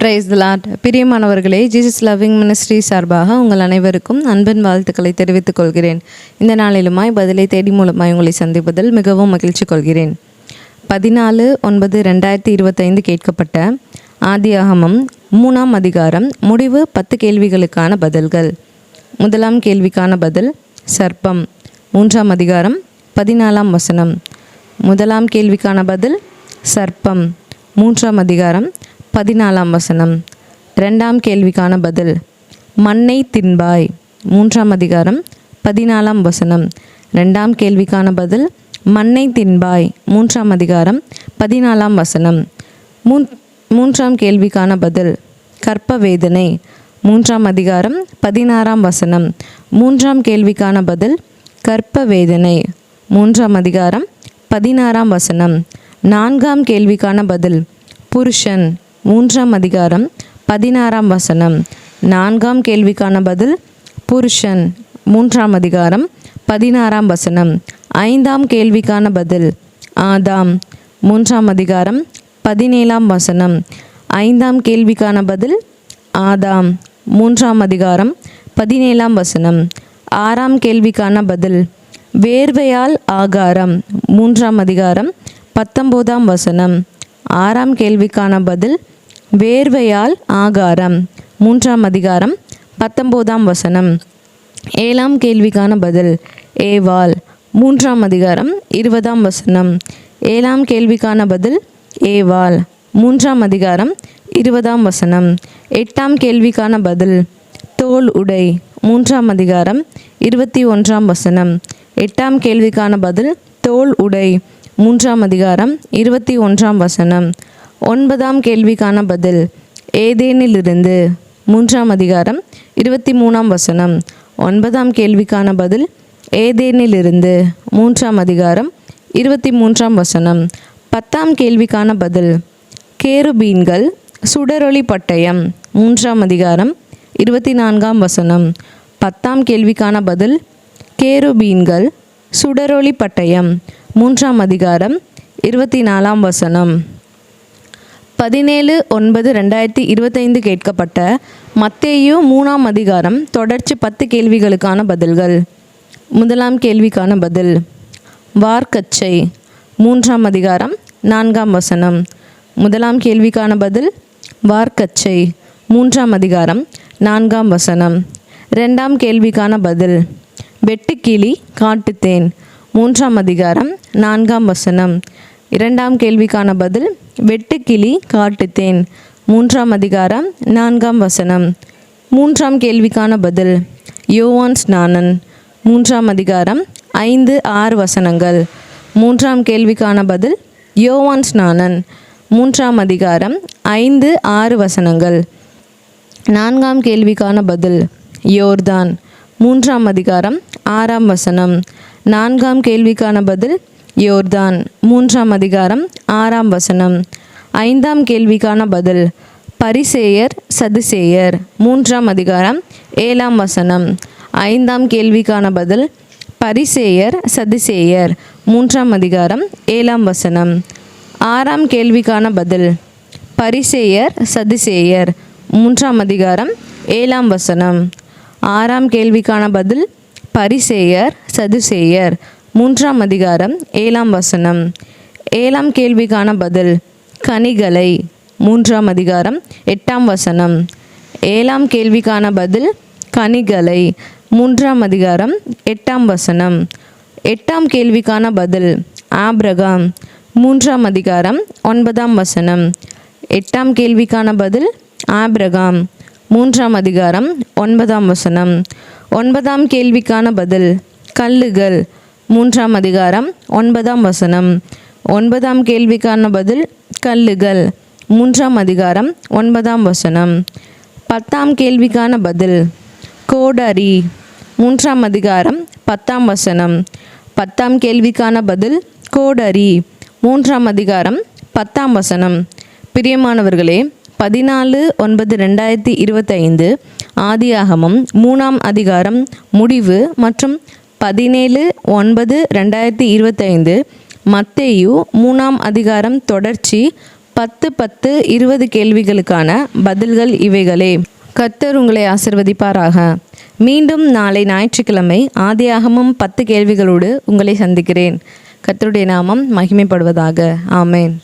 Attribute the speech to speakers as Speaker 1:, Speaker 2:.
Speaker 1: Praise the Lord. பிரியமானவர்களே, Jesus loving ministry சார்பாக உங்கள் அனைவருக்கும் அன்பின் வாழ்த்துக்களை தெரிவித்துக் கொள்கிறேன். இந்த நாளிலுமாய் பதிலை தேடி மூலமாய் உங்களை சந்திப்பதில் மிகவும் மகிழ்ச்சி கொள்கிறேன். 14/9/2025 கேட்கப்பட்ட ஆதியாகமம் 3ஆம் அதிகாரம் முடிவு 10 கேள்விகளுக்கான பதில்கள். முதலாம் கேள்விக்கான பதில் சர்ப்பம். 3ஆம் அதிகாரம் 14ஆம் வசனம். முதலாம் கேள்விக்கான பதில் சர்ப்பம். 3ஆம் அதிகாரம் 14ஆம் வசனம். 2ஆம் கேள்விக்கான பதில் மண்ணை தின்பாய். 3ஆம் அதிகாரம் 14ஆம் வசனம். 2ஆம் கேள்விக்கான பதில் மண்ணை தின்பாய். 3ஆம் அதிகாரம் 14ஆம் வசனம். 3ஆம் கேள்விக்கான பதில் கற்ப வேதனை. 3ஆம் அதிகாரம் 16ஆம் வசனம். 3ஆம் கேள்விக்கான பதில் கற்ப வேதனை. 3ஆம் அதிகாரம் 16ஆம் வசனம். 4ஆம் கேள்விக்கான பதில் புருஷன். 3ஆம் அதிகாரம் 16ஆம் வசனம். 4ஆம் கேள்விக்கான பதில் புருஷன். 3ஆம் அதிகாரம் 16ஆம் வசனம். 5ஆம் கேள்விக்கான பதில் ஆதாம். 3ஆம் அதிகாரம் 17ஆம் வசனம். 5ஆம் கேள்விக்கான பதில் ஆதாம். 3ஆம் அதிகாரம் 17ஆம் வசனம். 6ஆம் கேள்விக்கான பதில் வேர்வையால் ஆகாரம். 3ஆம் அதிகாரம் 19ஆம் வசனம். 6ஆம் கேள்விக்கான பதில் வேர்வையால் ஆகாரம். 3ஆம் அதிகாரம் 19ஆம் வசனம். 7ஆம் கேள்விக்கான பதில் ஏவாள். 3ஆம் அதிகாரம் 20ஆம் வசனம். 7ஆம் கேள்விக்கான பதில் ஏவாள். 3ஆம் அதிகாரம் 20ஆம் வசனம். 8ஆம் கேள்விக்கான பதில் தோல் உடை. 3ஆம் அதிகாரம் 21ஆம் வசனம். 8ஆம் கேள்விக்கான பதில் தோல் உடை. 3ஆம் அதிகாரம் 21ஆம் வசனம். 9ஆம் கேள்விக்கான பதில் ஏதேனிலிருந்து. 3ஆம் அதிகாரம் 23ஆம் வசனம். 9ஆம் கேள்விக்கான பதில் ஏதேனிலிருந்து. 3ஆம் அதிகாரம் 23ஆம் வசனம். 10ஆம் கேள்விக்கான பதில் கேருபீன்கள் சுடரொளி பட்டயம். 3ஆம் அதிகாரம் 24ஆம் வசனம். 10ஆம் கேள்விக்கான பதில் கேருபீன்கள் சுடரொளி பட்டயம். 3ஆம் அதிகாரம் 24ஆம் வசனம். 17/9/2025 கேட்கப்பட்ட மத்தேயு 3ஆம் அதிகாரம் தொடர்ச்சி 10 கேள்விகளுக்கான பதில்கள். முதலாம் கேள்விக்கான பதில் வார்க்கச்சை. 3ஆம் அதிகாரம் 4ஆம் வசனம். முதலாம் கேள்விக்கான பதில் வார்க்கச்சை. 3ஆம் அதிகாரம் 4ஆம் வசனம். 2ஆம் கேள்விக்கான பதில் வெட்டுக்கிளி காட்டுத்தேன். 3ஆம் அதிகாரம் 4ஆம் வசனம். 2ஆம் கேள்விக்கான பதில் வெட்டுக்கிளி காட்டுத்தேன். 3ஆம் அதிகாரம் 4ஆம் வசனம். 3ஆம் கேள்விக்கான பதில் யோவான் ஸ்நானன். 3ஆம் அதிகாரம் 5-6 வசனங்கள். 3ஆம் கேள்விக்கான பதில் யோவான் ஸ்நானன். 3ஆம் அதிகாரம் 5-6 வசனங்கள். 4ஆம் கேள்விக்கான பதில் யோர்தான். 3ஆம் அதிகாரம் 6ஆம் வசனம். 4ஆம் கேள்விக்கான பதில் யோர்தான். 3ஆம் அதிகாரம் 6ஆம் வசனம். 5ஆம் கேள்விக்கான பதில் பரிசேயர் சதுசேயர். 3ஆம் அதிகாரம் 7ஆம் வசனம். 5ஆம் கேள்விக்கான பதில் பரிசேயர் சதுசேயர். 3ஆம் அதிகாரம் 7ஆம் வசனம். 6ஆம் கேள்விக்கான பதில் பரிசேயர் சதுசேயர். 3ஆம் அதிகாரம் 7ஆம் வசனம். 6ஆம் கேள்விக்கான பதில் பரிசேயர் சதுசேயர். 3ஆம் அதிகாரம் 7ஆம் வசனம். 7ஆம் கேள்விக்கான பதில் கனிகளை. 3ஆம் அதிகாரம் 8ஆம் வசனம். 7ஆம் கேள்விக்கான பதில் கனிகளை. 3ஆம் அதிகாரம் 8ஆம் வசனம். 8ஆம் கேள்விக்கான பதில் ஆபிரகாம். 3ஆம் அதிகாரம் 9ஆம் வசனம். 8ஆம் கேள்விக்கான பதில் ஆபிரகாம். 3ஆம் அதிகாரம் 9ஆம் வசனம். 9ஆம் கேள்விக்கான பதில் கல்லுகள். 3ஆம் அதிகாரம் 9ஆம் வசனம். 9ஆம் கேள்விக்கான பதில் கல்லுகள். 3ஆம் அதிகாரம் 9ஆம் வசனம். 10ஆம் கேள்விக்கான பதில் கோடரி. 3ஆம் அதிகாரம் 10ஆம் வசனம். 10ஆம் கேள்விக்கான பதில் கோடரி. 3ஆம் அதிகாரம் 10ஆம் வசனம். பிரியமானவர்களே, 14/9/2025 ஆதியாகமம் 3ஆம் அதிகாரம் முடிவு மற்றும் 17/9/2025 மத்தேயு 3ஆம் அதிகாரம் தொடர்ச்சி 10-10-20 கேள்விகளுக்கான பதில்கள் இவைகளே. கர்த்தர் உங்களை ஆசிர்வதிப்பாராக. மீண்டும் நாளை ஞாயிற்றுக்கிழமை ஆதியாகமம் 10 கேள்விகளோடு உங்களை சந்திக்கிறேன். கர்த்தருடைய நாமம் மகிமைப்படுவதாக. ஆமேன்.